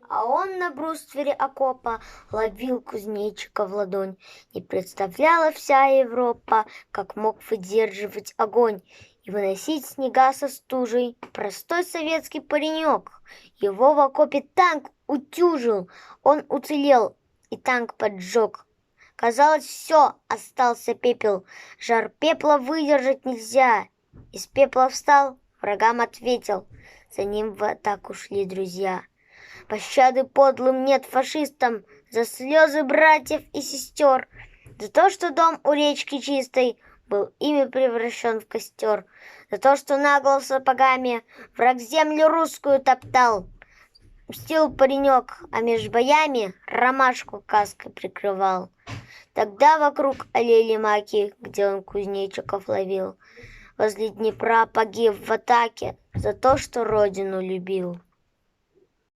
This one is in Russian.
А он на бруствере окопа ловил кузнечика в ладонь. Не представляла вся Европа, как мог выдерживать огонь и выносить снега со стужей простой советский паренек. Его в окопе танк утюжил, он уцелел и танк поджег. Казалось, все, остался пепел, жар пепла выдержать нельзя. Из пепла встал, врагам ответил, за ним в атаку шли друзья. Пощады подлым нет фашистам за слезы братьев и сестер, за то, что дом у речки чистой был ими превращен в костер, за то, что нагло сапогами враг землю русскую топтал. Мстил паренек, а меж боями ромашку каской прикрывал. Тогда вокруг олели маки, где он кузнечиков ловил. Возле Днепра погиб в атаке за то, что родину любил.